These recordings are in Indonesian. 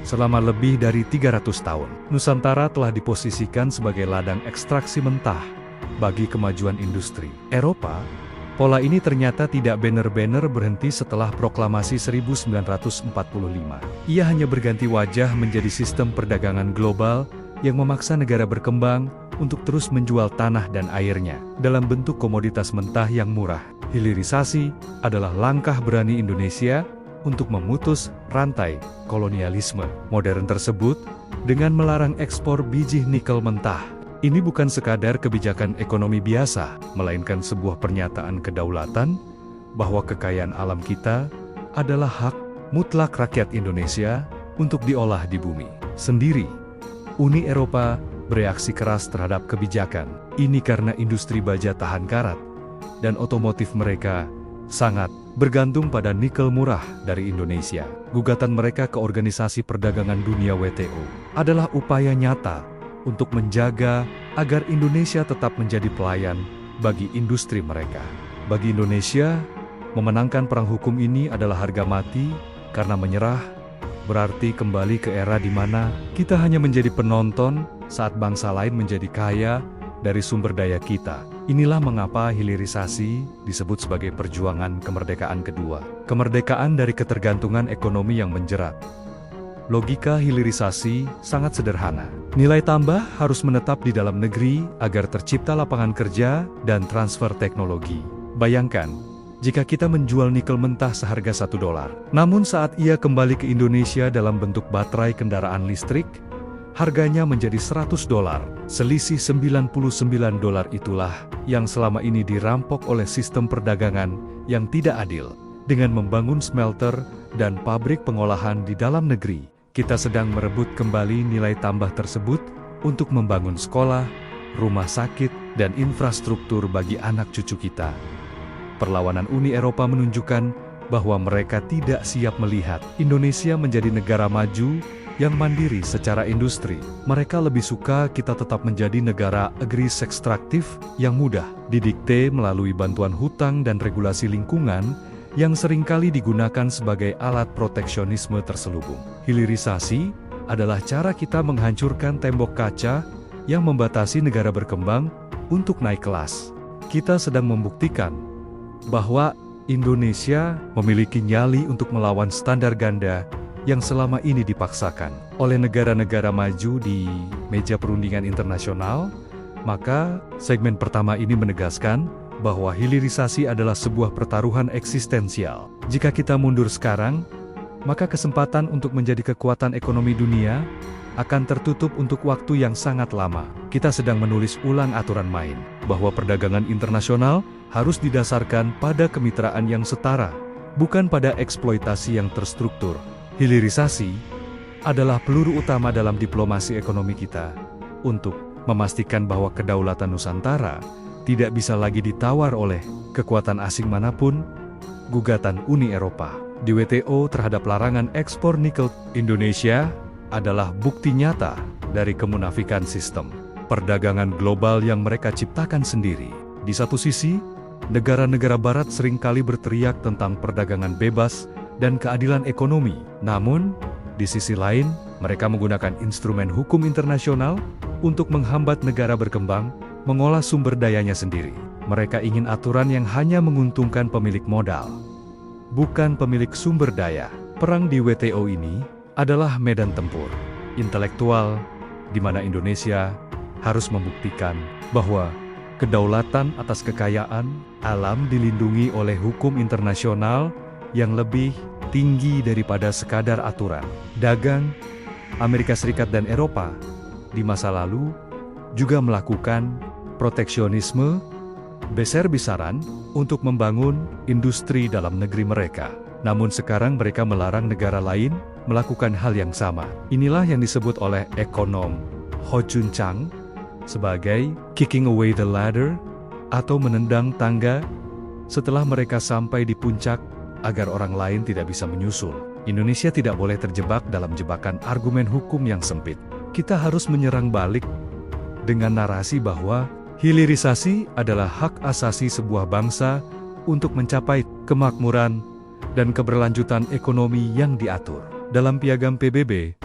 Selama lebih dari 300 tahun, Nusantara telah diposisikan sebagai ladang ekstraksi mentah bagi kemajuan industri. Eropa, pola ini ternyata tidak benar-benar berhenti setelah proklamasi 1945. Ia hanya berganti wajah menjadi sistem perdagangan global yang memaksa negara berkembang untuk terus menjual tanah dan airnya dalam bentuk komoditas mentah yang murah. Hilirisasi adalah langkah berani Indonesia untuk memutus rantai kolonialisme modern tersebut dengan melarang ekspor biji nikel mentah. Ini bukan sekadar kebijakan ekonomi biasa, melainkan sebuah pernyataan kedaulatan bahwa kekayaan alam kita adalah hak mutlak rakyat Indonesia untuk diolah di bumi sendiri. Uni Eropa bereaksi keras terhadap kebijakan ini karena industri baja tahan karat dan otomotif mereka sangat bergantung pada nikel murah dari Indonesia. Gugatan mereka ke Organisasi Perdagangan Dunia WTO adalah upaya nyata untuk menjaga agar Indonesia tetap menjadi pelayan bagi industri mereka. Bagi Indonesia, memenangkan perang hukum ini adalah harga mati karena menyerah berarti kembali ke era di mana kita hanya menjadi penonton saat bangsa lain menjadi kaya dari sumber daya kita. Inilah mengapa hilirisasi disebut sebagai perjuangan kemerdekaan kedua. Kemerdekaan dari ketergantungan ekonomi yang menjerat. Logika hilirisasi sangat sederhana. Nilai tambah harus menetap di dalam negeri agar tercipta lapangan kerja dan transfer teknologi. Bayangkan, jika kita menjual nikel mentah seharga $1, namun saat ia kembali ke Indonesia dalam bentuk baterai kendaraan listrik, harganya menjadi $100. Selisih $99 itulah yang selama ini dirampok oleh sistem perdagangan yang tidak adil. Dengan membangun smelter dan pabrik pengolahan di dalam negeri, kita sedang merebut kembali nilai tambah tersebut untuk membangun sekolah, rumah sakit, dan infrastruktur bagi anak cucu kita. Perlawanan Uni Eropa menunjukkan bahwa mereka tidak siap melihat Indonesia menjadi negara maju yang mandiri secara industri. Mereka lebih suka kita tetap menjadi negara agris ekstraktif yang mudah didikte melalui bantuan hutang dan regulasi lingkungan yang seringkali digunakan sebagai alat proteksionisme terselubung. Hilirisasi adalah cara kita menghancurkan tembok kaca yang membatasi negara berkembang untuk naik kelas. Kita sedang membuktikan bahwa Indonesia memiliki nyali untuk melawan standar ganda yang selama ini dipaksakan oleh negara-negara maju di meja perundingan internasional. Maka segmen pertama ini menegaskan bahwa hilirisasi adalah sebuah pertaruhan eksistensial. Jika kita mundur sekarang, maka kesempatan untuk menjadi kekuatan ekonomi dunia akan tertutup untuk waktu yang sangat lama. Kita sedang menulis ulang aturan main, bahwa perdagangan internasional harus didasarkan pada kemitraan yang setara, bukan pada eksploitasi yang terstruktur. Hilirisasi adalah peluru utama dalam diplomasi ekonomi kita untuk memastikan bahwa kedaulatan Nusantara tidak bisa lagi ditawar oleh kekuatan asing manapun. Gugatan Uni Eropa di WTO terhadap larangan ekspor nikel Indonesia adalah bukti nyata dari kemunafikan sistem perdagangan global yang mereka ciptakan sendiri. Di satu sisi, negara-negara barat seringkali berteriak tentang perdagangan bebas dan keadilan ekonomi. Namun, di sisi lain, mereka menggunakan instrumen hukum internasional untuk menghambat negara berkembang mengolah sumber dayanya sendiri. Mereka ingin aturan yang hanya menguntungkan pemilik modal, bukan pemilik sumber daya. Perang di WTO ini adalah medan tempur intelektual, di mana Indonesia harus membuktikan bahwa kedaulatan atas kekayaan alam dilindungi oleh hukum internasional yang lebih tinggi daripada sekadar aturan dagang. Amerika Serikat dan Eropa di masa lalu juga melakukan proteksionisme besar-besaran untuk membangun industri dalam negeri mereka. Namun sekarang mereka melarang negara lain melakukan hal yang sama. Inilah yang disebut oleh ekonom Ho Chun Chang sebagai kicking away the ladder, atau menendang tangga setelah mereka sampai di puncak agar orang lain tidak bisa menyusul. Indonesia tidak boleh terjebak dalam jebakan argumen hukum yang sempit. Kita harus menyerang balik dengan narasi bahwa hilirisasi adalah hak asasi sebuah bangsa untuk mencapai kemakmuran dan keberlanjutan ekonomi yang diatur. Dalam piagam PBB,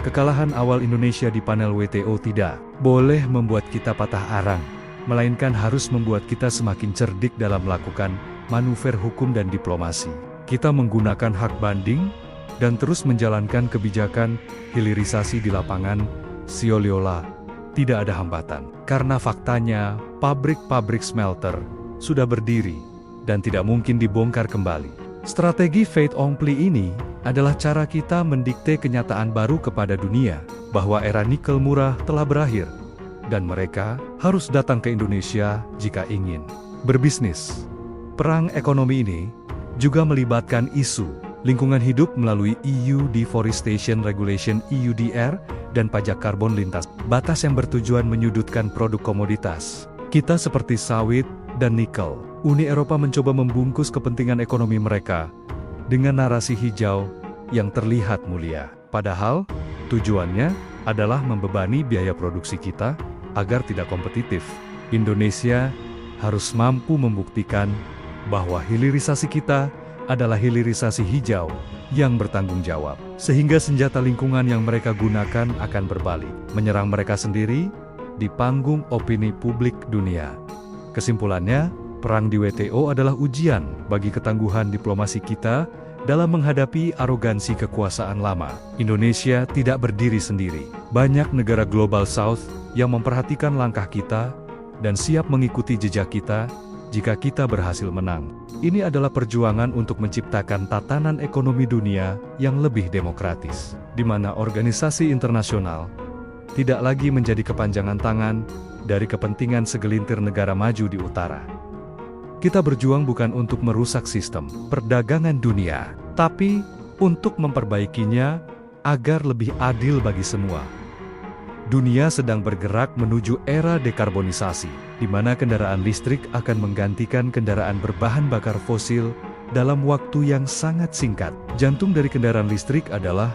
Kekalahan awal Indonesia di panel WTO tidak boleh membuat kita patah arang, melainkan harus membuat kita semakin cerdik dalam melakukan manuver hukum dan diplomasi. Kita menggunakan hak banding, dan terus menjalankan kebijakan hilirisasi di lapangan, Sioliola. Tidak ada hambatan. Karena faktanya, pabrik-pabrik smelter sudah berdiri, dan tidak mungkin dibongkar kembali. Strategi Fate Ongpli ini adalah cara kita mendikte kenyataan baru kepada dunia, bahwa era nikel murah telah berakhir, dan mereka harus datang ke Indonesia jika ingin berbisnis. Perang ekonomi ini juga melibatkan isu lingkungan hidup melalui EU Deforestation Regulation (EUDR) dan pajak karbon lintas batas yang bertujuan menyudutkan produk komoditas kita seperti sawit dan nikel. Uni Eropa mencoba membungkus kepentingan ekonomi mereka dengan narasi hijau yang terlihat mulia. Padahal, tujuannya adalah membebani biaya produksi kita agar tidak kompetitif. Indonesia harus mampu membuktikan bahwa hilirisasi kita adalah hilirisasi hijau yang bertanggung jawab. Sehingga senjata lingkungan yang mereka gunakan akan berbalik, menyerang mereka sendiri di panggung opini publik dunia. Kesimpulannya, perang di WTO adalah ujian bagi ketangguhan diplomasi kita dalam menghadapi arogansi kekuasaan lama. Indonesia tidak berdiri sendiri. Banyak negara Global South yang memperhatikan langkah kita dan siap mengikuti jejak kita jika kita berhasil menang. Ini adalah perjuangan untuk menciptakan tatanan ekonomi dunia yang lebih demokratis, di mana organisasi internasional tidak lagi menjadi kepanjangan tangan dari kepentingan segelintir negara maju di utara. Kita berjuang bukan untuk merusak sistem perdagangan dunia, tapi untuk memperbaikinya agar lebih adil bagi semua. Dunia sedang bergerak menuju era dekarbonisasi, di mana kendaraan listrik akan menggantikan kendaraan berbahan bakar fosil dalam waktu yang sangat singkat. Jantung dari kendaraan listrik adalah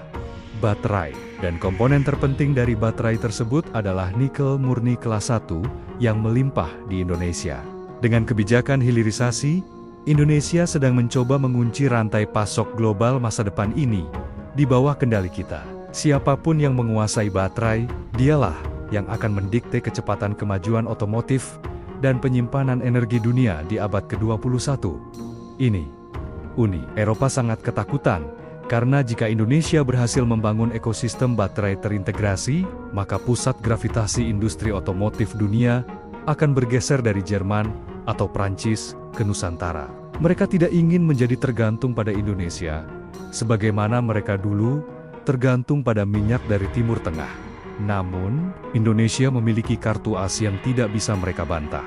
baterai, dan komponen terpenting dari baterai tersebut adalah nikel murni kelas 1 yang melimpah di Indonesia. Dengan kebijakan hilirisasi, Indonesia sedang mencoba mengunci rantai pasok global masa depan ini di bawah kendali kita. Siapapun yang menguasai baterai, dialah yang akan mendikte kecepatan kemajuan otomotif dan penyimpanan energi dunia di abad ke-21. Ini, Uni Eropa sangat ketakutan, karena jika Indonesia berhasil membangun ekosistem baterai terintegrasi, maka pusat gravitasi industri otomotif dunia akan bergeser dari Jerman atau Prancis ke Nusantara. Mereka tidak ingin menjadi tergantung pada Indonesia, sebagaimana mereka dulu tergantung pada minyak dari Timur Tengah. Namun, Indonesia memiliki kartu as yang tidak bisa mereka bantah.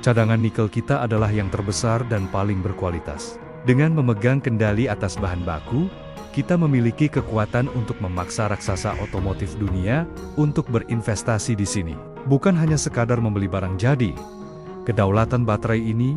Cadangan nikel kita adalah yang terbesar dan paling berkualitas. Dengan memegang kendali atas bahan baku, kita memiliki kekuatan untuk memaksa raksasa otomotif dunia untuk berinvestasi di sini. Bukan hanya sekadar membeli barang jadi. Kedaulatan baterai ini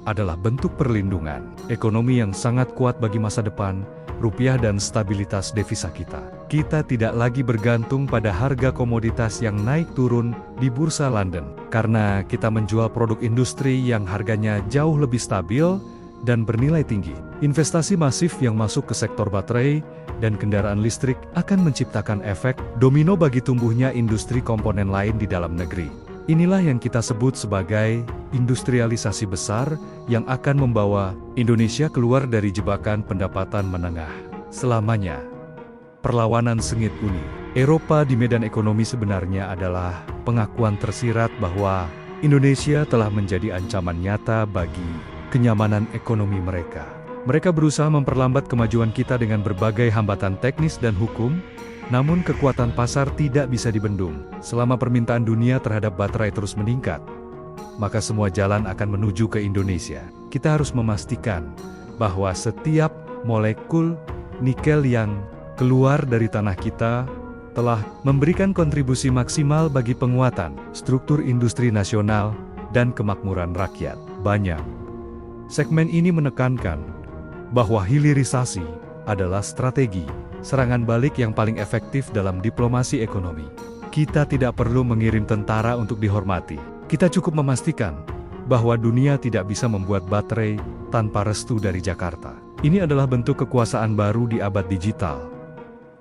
adalah bentuk perlindungan ekonomi yang sangat kuat bagi masa depan rupiah dan stabilitas devisa kita. Kita tidak lagi bergantung pada harga komoditas yang naik turun di bursa London, karena kita menjual produk industri yang harganya jauh lebih stabil dan bernilai tinggi. Investasi masif yang masuk ke sektor baterai dan kendaraan listrik akan menciptakan efek domino bagi tumbuhnya industri komponen lain di dalam negeri. Inilah yang kita sebut sebagai industrialisasi besar yang akan membawa Indonesia keluar dari jebakan pendapatan menengah selamanya. Perlawanan sengit Uni Eropa di medan ekonomi sebenarnya adalah pengakuan tersirat bahwa Indonesia telah menjadi ancaman nyata bagi kenyamanan ekonomi mereka. Mereka berusaha memperlambat kemajuan kita dengan berbagai hambatan teknis dan hukum, namun kekuatan pasar tidak bisa dibendung. Selama permintaan dunia terhadap baterai terus meningkat, maka semua jalan akan menuju ke Indonesia. Kita harus memastikan bahwa setiap molekul nikel yang keluar dari tanah kita telah memberikan kontribusi maksimal bagi penguatan struktur industri nasional dan kemakmuran rakyat. Banyak segmen ini menekankan bahwa hilirisasi adalah strategi serangan balik yang paling efektif dalam diplomasi ekonomi. Kita tidak perlu mengirim tentara untuk dihormati. Kita cukup memastikan bahwa dunia tidak bisa membuat baterai tanpa restu dari Jakarta. Ini adalah bentuk kekuasaan baru di abad digital.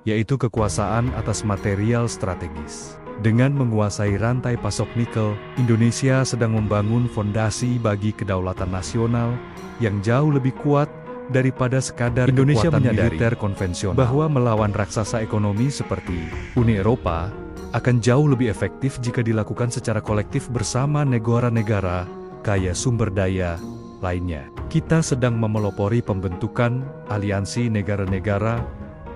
yaitu kekuasaan atas material strategis. Dengan menguasai rantai pasok nikel, Indonesia sedang membangun fondasi bagi kedaulatan nasional yang jauh lebih kuat daripada sekadar Indonesia kekuatan menyadari militer konvensional. bahwa melawan raksasa ekonomi seperti Uni Eropa akan jauh lebih efektif jika dilakukan secara kolektif bersama negara-negara kaya sumber daya lainnya. Kita sedang memelopori pembentukan aliansi negara-negara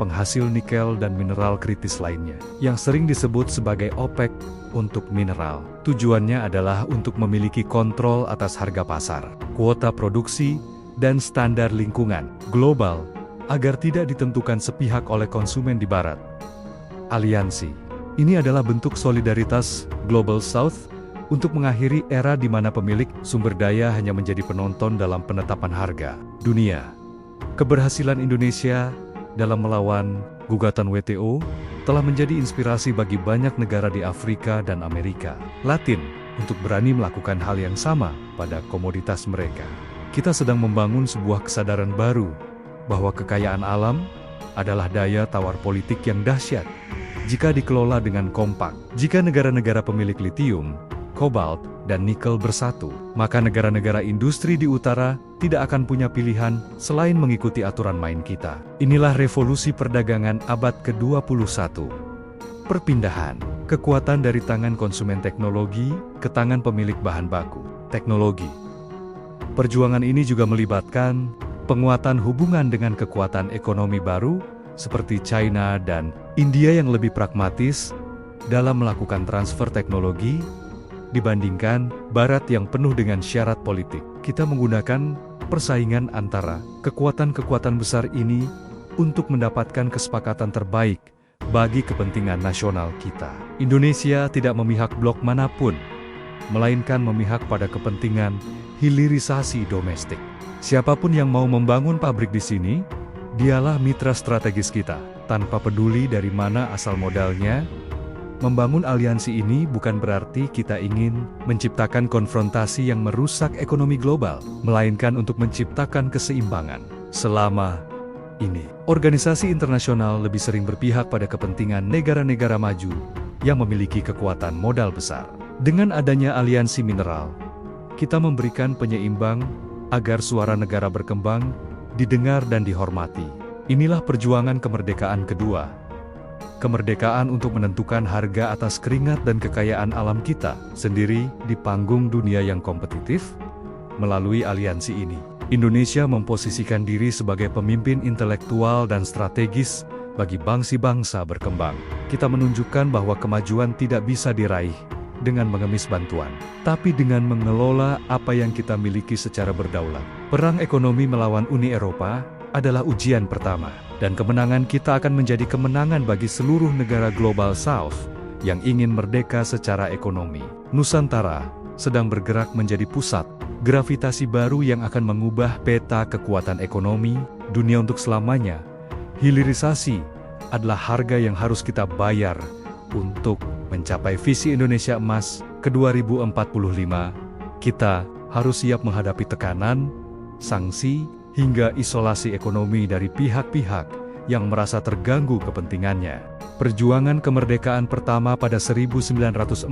penghasil nikel dan mineral kritis lainnya, yang sering disebut sebagai OPEC untuk mineral. Tujuannya adalah untuk memiliki kontrol atas harga pasar, kuota produksi, dan standar lingkungan global, agar tidak ditentukan sepihak oleh konsumen di barat. Aliansi ini adalah bentuk solidaritas Global South untuk mengakhiri era di mana pemilik sumber daya hanya menjadi penonton dalam penetapan harga dunia. Keberhasilan Indonesia dalam melawan gugatan WTO telah menjadi inspirasi bagi banyak negara di Afrika dan Amerika Latin untuk berani melakukan hal yang sama pada komoditas mereka. Kita sedang membangun sebuah kesadaran baru bahwa kekayaan alam adalah daya tawar politik yang dahsyat jika dikelola dengan kompak. Jika negara-negara pemilik litium, kobalt, dan nikel bersatu, maka negara-negara industri di utara tidak akan punya pilihan selain mengikuti aturan main kita. Inilah revolusi perdagangan abad ke-21. Perpindahan kekuatan dari tangan konsumen teknologi ke tangan pemilik bahan baku teknologi. Perjuangan ini juga melibatkan penguatan hubungan dengan kekuatan ekonomi baru seperti China dan India yang lebih pragmatis dalam melakukan transfer teknologi dibandingkan Barat yang penuh dengan syarat politik. Kita menggunakan persaingan antara kekuatan-kekuatan besar ini untuk mendapatkan kesepakatan terbaik bagi kepentingan nasional kita. Indonesia tidak memihak blok manapun, melainkan memihak pada kepentingan hilirisasi domestik. Siapapun yang mau membangun pabrik di sini, dialah mitra strategis kita, tanpa peduli dari mana asal modalnya. Membangun aliansi ini bukan berarti kita ingin menciptakan konfrontasi yang merusak ekonomi global, melainkan untuk menciptakan keseimbangan. Selama ini, organisasi internasional lebih sering berpihak pada kepentingan negara-negara maju yang memiliki kekuatan modal besar. Dengan adanya aliansi mineral, kita memberikan penyeimbang agar suara negara berkembang, didengar dan dihormati. Inilah perjuangan kemerdekaan kedua. Kemerdekaan untuk menentukan harga atas keringat dan kekayaan alam kita sendiri di panggung dunia yang kompetitif. Melalui aliansi ini, Indonesia memposisikan diri sebagai pemimpin intelektual dan strategis bagi bangsa-bangsa berkembang. Kita menunjukkan bahwa kemajuan tidak bisa diraih dengan mengemis bantuan, tapi dengan mengelola apa yang kita miliki secara berdaulat. Perang ekonomi melawan Uni Eropa adalah ujian pertama, dan kemenangan kita akan menjadi kemenangan bagi seluruh negara Global South yang ingin merdeka secara ekonomi. Nusantara sedang bergerak menjadi pusat gravitasi baru yang akan mengubah peta kekuatan ekonomi dunia untuk selamanya. Hilirisasi adalah harga yang harus kita bayar untuk mencapai visi Indonesia Emas ke-2045. Kita harus siap menghadapi tekanan, sanksi, hingga isolasi ekonomi dari pihak-pihak yang merasa terganggu kepentingannya. Perjuangan kemerdekaan pertama pada 1945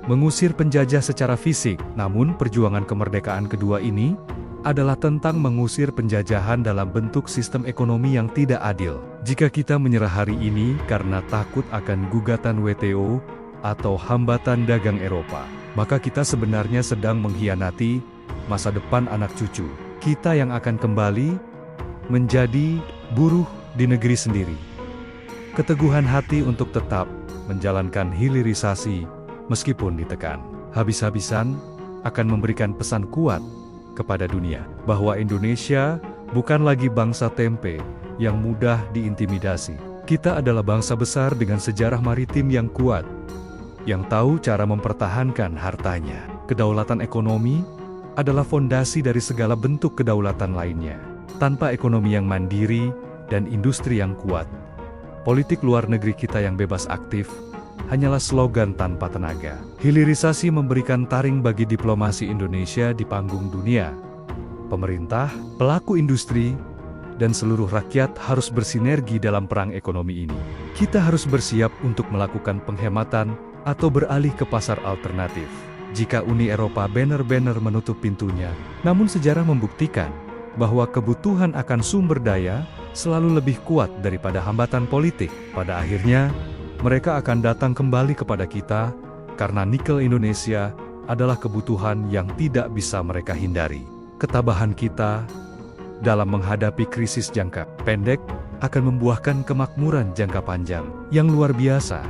mengusir penjajah secara fisik, namun perjuangan kemerdekaan kedua ini adalah tentang mengusir penjajahan dalam bentuk sistem ekonomi yang tidak adil. Jika kita menyerah hari ini karena takut akan gugatan WTO atau hambatan dagang Eropa, maka kita sebenarnya sedang mengkhianati masa depan anak cucu kita yang akan kembali menjadi buruh di negeri sendiri. Keteguhan hati untuk tetap menjalankan hilirisasi meskipun ditekan habis-habisan akan memberikan pesan kuat kepada dunia bahwa Indonesia bukan lagi bangsa tempe yang mudah diintimidasi. Kita adalah bangsa besar dengan sejarah maritim yang kuat, yang tahu cara mempertahankan hartanya. Kedaulatan ekonomi adalah fondasi dari segala bentuk kedaulatan lainnya. Tanpa ekonomi yang mandiri dan industri yang kuat, politik luar negeri kita yang bebas aktif hanyalah slogan tanpa tenaga. Hilirisasi memberikan taring bagi diplomasi Indonesia di panggung dunia. Pemerintah, pelaku industri, dan seluruh rakyat harus bersinergi dalam perang ekonomi ini. Kita harus bersiap untuk melakukan penghematan atau beralih ke pasar alternatif. Jika Uni Eropa benar-benar menutup pintunya, namun sejarah membuktikan bahwa kebutuhan akan sumber daya selalu lebih kuat daripada hambatan politik. Pada akhirnya, mereka akan datang kembali kepada kita karena nikel Indonesia adalah kebutuhan yang tidak bisa mereka hindari. Ketabahan kita dalam menghadapi krisis jangka pendek akan membuahkan kemakmuran jangka panjang yang luar biasa.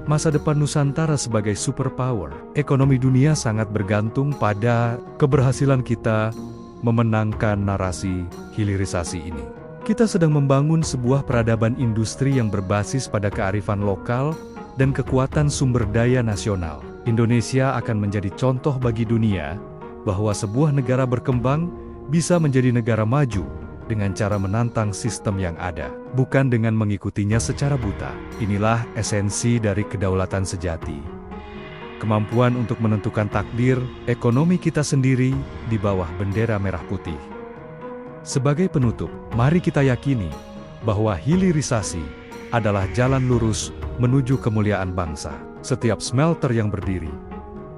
Masa depan Nusantara sebagai superpower ekonomi dunia sangat bergantung pada keberhasilan kita memenangkan narasi hilirisasi ini. Kita sedang membangun sebuah peradaban industri yang berbasis pada kearifan lokal dan kekuatan sumber daya nasional. Indonesia akan menjadi contoh bagi dunia bahwa sebuah negara berkembang bisa menjadi negara maju dengan cara menantang sistem yang ada, bukan dengan mengikutinya secara buta. Inilah esensi dari kedaulatan sejati. Kemampuan untuk menentukan takdir ekonomi kita sendiri di bawah bendera merah putih. Sebagai penutup, mari kita yakini bahwa hilirisasi adalah jalan lurus menuju kemuliaan bangsa. Setiap smelter yang berdiri,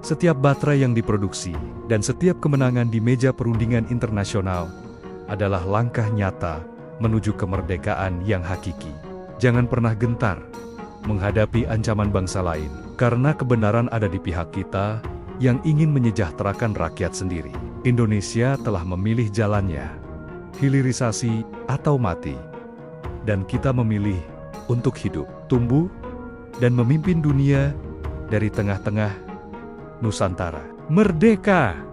setiap baterai yang diproduksi, dan setiap kemenangan di meja perundingan internasional adalah langkah nyata menuju kemerdekaan yang hakiki. Jangan pernah gentar menghadapi ancaman bangsa lain, karena kebenaran ada di pihak kita yang ingin menyejahterakan rakyat sendiri. Indonesia telah memilih jalannya, hilirisasi atau mati. Dan kita memilih untuk hidup, tumbuh, dan memimpin dunia dari tengah-tengah Nusantara. Merdeka!